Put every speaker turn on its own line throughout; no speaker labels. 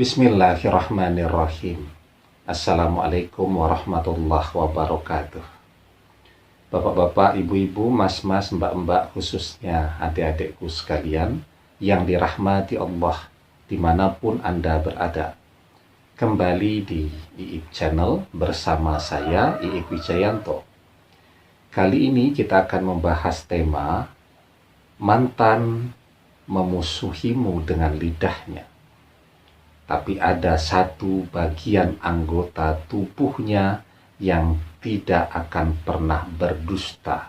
Bismillahirrahmanirrahim. Assalamualaikum warahmatullahi wabarakatuh. Bapak-bapak, ibu-ibu, mas-mas, mbak-mbak, khususnya adik-adikku sekalian yang dirahmati Allah dimanapun Anda berada. Kembali di IIP Channel bersama saya, IIP Wijayanto. Kali ini kita akan membahas tema mantan memusuhimu dengan lidahnya. Tapi ada satu bagian anggota tubuhnya yang tidak akan pernah berdusta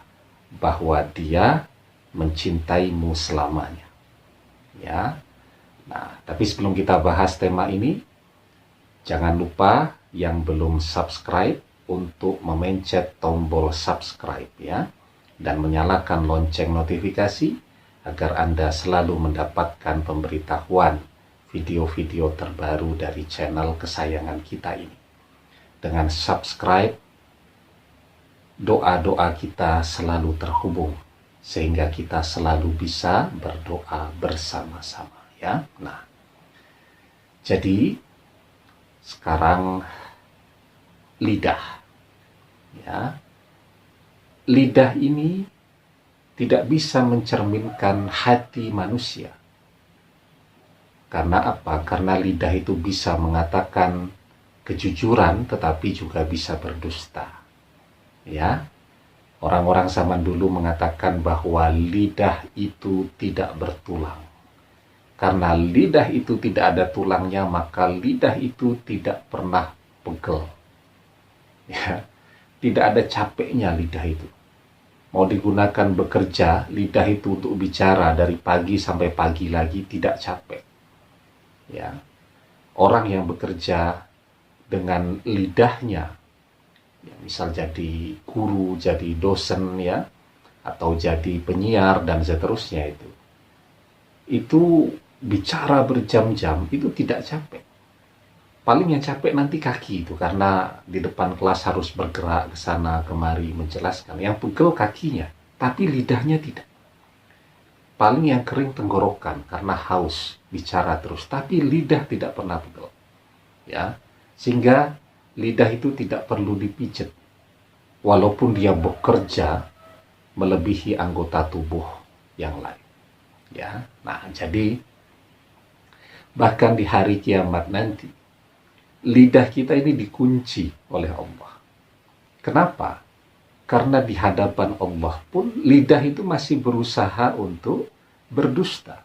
bahwa dia mencintaimu selamanya. Ya. Nah, tapi sebelum kita bahas tema ini, jangan lupa yang belum subscribe untuk memencet tombol subscribe ya, dan menyalakan lonceng notifikasi agar Anda selalu mendapatkan pemberitahuan video-video terbaru dari channel kesayangan kita ini. Dengan subscribe, doa-doa kita selalu terhubung sehingga kita selalu bisa berdoa bersama-sama ya. Nah, jadi sekarang lidah ya. Lidah ini tidak bisa mencerminkan hati manusia. Karena apa? Karena lidah itu bisa mengatakan kejujuran tetapi juga bisa berdusta. Ya. Orang-orang zaman dulu mengatakan bahwa lidah itu tidak bertulang. Karena lidah itu tidak ada tulangnya, maka lidah itu tidak pernah pegel. Ya. Tidak ada capeknya lidah itu. Mau digunakan bekerja, lidah itu untuk bicara dari pagi sampai pagi lagi tidak capek. Ya. Orang yang bekerja dengan lidahnya, ya, misal jadi guru, jadi dosen ya, atau jadi penyiar dan seterusnya, itu bicara berjam-jam itu tidak capek. Paling yang capek nanti kaki itu, karena di depan kelas harus bergerak ke sana kemari menjelaskan. Yang pegel kakinya, tapi lidahnya tidak. Paling yang kering tenggorokan karena haus bicara terus, tapi lidah tidak pernah pegel. Ya, sehingga lidah itu tidak perlu dipijet. Walaupun dia bekerja melebihi anggota tubuh yang lain. Ya. Nah, jadi bahkan di hari kiamat nanti lidah kita ini dikunci oleh Allah. Kenapa? Karena di hadapan Allah pun lidah itu masih berusaha untuk berdusta.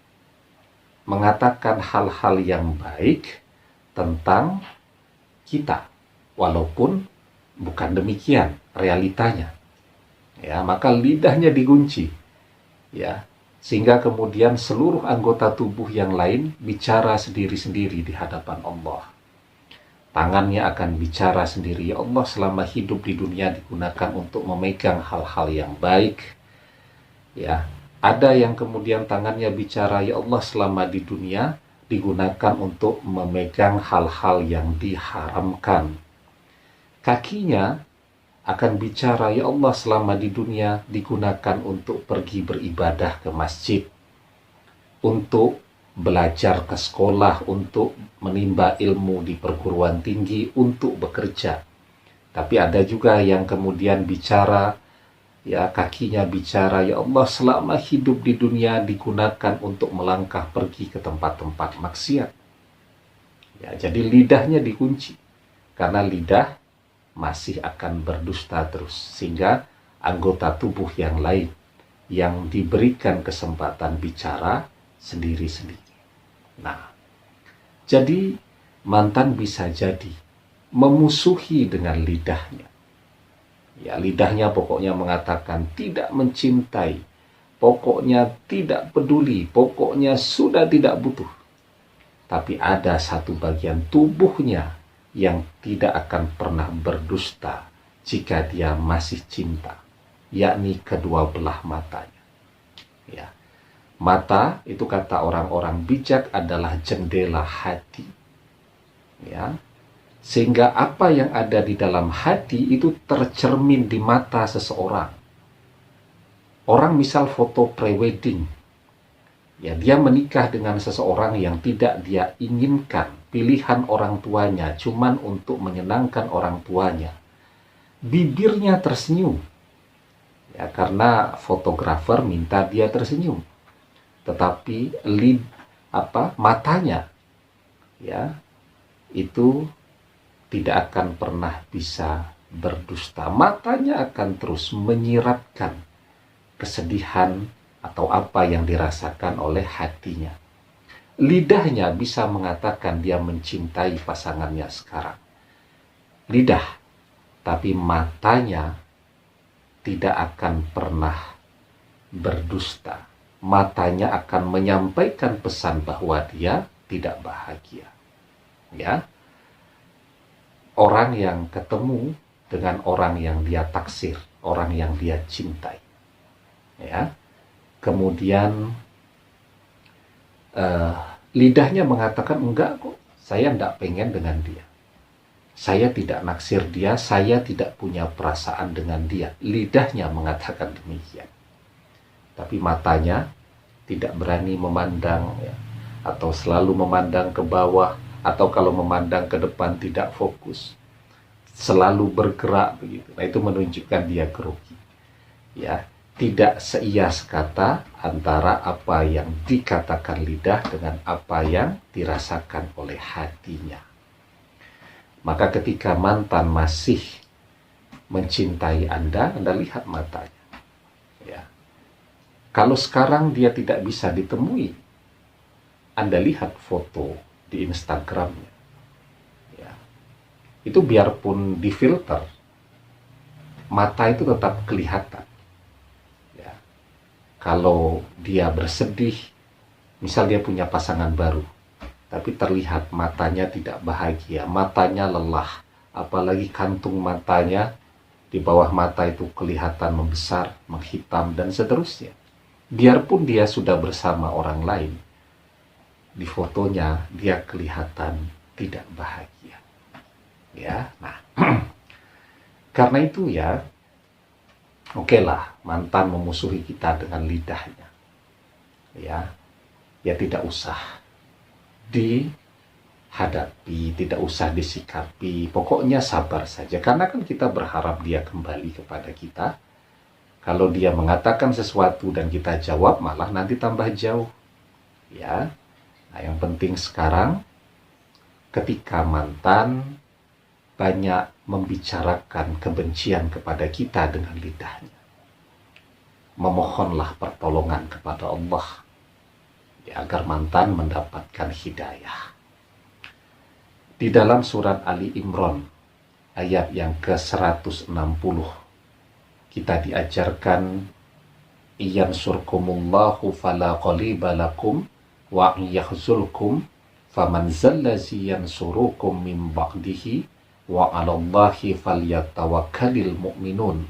Mengatakan hal-hal yang baik tentang kita. Walaupun bukan demikian realitanya. Ya, maka lidahnya dikunci. Ya, sehingga kemudian seluruh anggota tubuh yang lain bicara sendiri-sendiri di hadapan Allah. Tangannya akan bicara sendiri. Ya Allah, selama hidup di dunia digunakan untuk memegang hal-hal yang baik. Ya, ada yang kemudian tangannya bicara, ya Allah, selama di dunia digunakan untuk memegang hal-hal yang diharamkan. Kakinya akan bicara, ya Allah, selama di dunia digunakan untuk pergi beribadah ke masjid, untuk belajar ke sekolah, untuk menimba ilmu di perguruan tinggi, untuk bekerja. Tapi ada juga yang kemudian bicara, ya, kakinya bicara, ya Allah, selama hidup di dunia digunakan untuk melangkah pergi ke tempat-tempat maksiat. Ya, jadi lidahnya dikunci. Karena lidah masih akan berdusta terus. Sehingga anggota tubuh yang lain yang diberikan kesempatan bicara sendiri-sendiri. Nah, jadi mantan bisa jadi memusuhi dengan lidahnya. Ya, lidahnya pokoknya mengatakan tidak mencintai, pokoknya tidak peduli, pokoknya sudah tidak butuh. Tapi ada satu bagian tubuhnya yang tidak akan pernah berdusta jika dia masih cinta, yakni kedua belah matanya. Ya. Mata itu kata orang-orang bijak adalah jendela hati. Ya. Sehingga apa yang ada di dalam hati itu tercermin di mata seseorang. Orang misal foto prewedding, ya, dia menikah dengan seseorang yang tidak dia inginkan pilihan orang tuanya, cuman untuk menyenangkan orang tuanya. Bibirnya tersenyum, ya, karena fotografer minta dia tersenyum. Tetapi matanya, ya, itu tidak akan pernah bisa berdusta. Matanya akan terus menyiratkan kesedihan atau apa yang dirasakan oleh hatinya. Lidahnya bisa mengatakan dia mencintai pasangannya sekarang. Lidah, tapi matanya tidak akan pernah berdusta. Matanya akan menyampaikan pesan bahwa dia tidak bahagia. Ya. Orang yang ketemu dengan orang yang dia taksir, orang yang dia cintai. Ya. Kemudian lidahnya mengatakan, enggak kok, saya enggak pengen dengan dia. Saya tidak naksir dia, saya tidak punya perasaan dengan dia. Lidahnya mengatakan demikian. Tapi matanya tidak berani memandang, ya, atau selalu memandang ke bawah, atau kalau memandang ke depan tidak fokus. Selalu bergerak begitu. Nah, itu menunjukkan dia grogi. Ya. Tidak seia sekata antara apa yang dikatakan lidah dengan apa yang dirasakan oleh hatinya. Maka ketika mantan masih mencintai Anda lihat matanya. Ya. Kalau sekarang dia tidak bisa ditemui, Anda lihat foto di Instagramnya. Ya. Itu biarpun difilter, mata itu tetap kelihatan. Kalau dia bersedih, misal dia punya pasangan baru, tapi terlihat matanya tidak bahagia, matanya lelah, apalagi kantung matanya, di bawah mata itu kelihatan membesar, menghitam, dan seterusnya. Biarpun dia sudah bersama orang lain, di fotonya dia kelihatan tidak bahagia. Ya, nah, karena itu ya, oke lah, mantan memusuhi kita dengan lidahnya. Ya tidak usah dihadapi, tidak usah disikapi. Pokoknya sabar saja. Karena kan kita berharap dia kembali kepada kita. Kalau dia mengatakan sesuatu dan kita jawab, malah nanti tambah jauh. Ya. Nah, yang penting sekarang, ketika mantan banyak membicarakan kebencian kepada kita dengan lidahnya, memohonlah pertolongan kepada Allah, ya, agar mantan mendapatkan hidayah. Di dalam surat Ali Imran ayat yang ke-160 kita diajarkan, iyansurkumullahu fala ghaliba lakum wa yahzulkum faman zallazi yansurukum min ba'dihi wa 'alallahi falyatawakkalul mu'minun.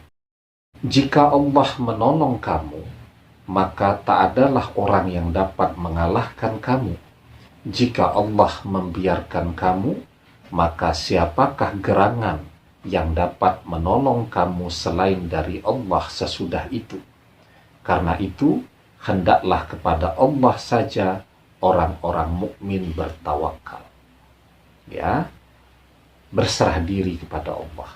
Jika Allah menolong kamu, maka tak adalah orang yang dapat mengalahkan kamu. Jika Allah membiarkan kamu, maka siapakah gerangan yang dapat menolong kamu selain dari Allah sesudah itu? Karena itu, hendaklah kepada Allah saja orang-orang mukmin bertawakal. Ya, berserah diri kepada Allah,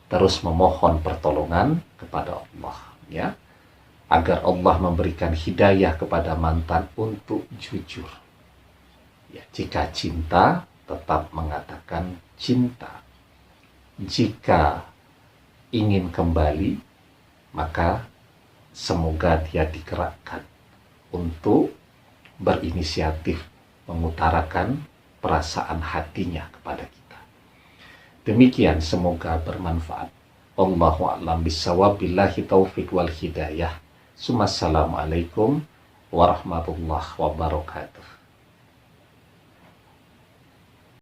terus memohon pertolongan kepada Allah, ya, agar Allah memberikan hidayah kepada mantan untuk jujur. Ya, jika cinta, tetap mengatakan cinta. Jika ingin kembali, maka semoga dia digerakkan untuk berinisiatif mengutarakan perasaan hatinya kepada kita. Demikian, semoga bermanfaat. Wallahu a'lam bishawab, billahi taufiq wal hidayah. Assalamualaikum warahmatullahi wabarakatuh.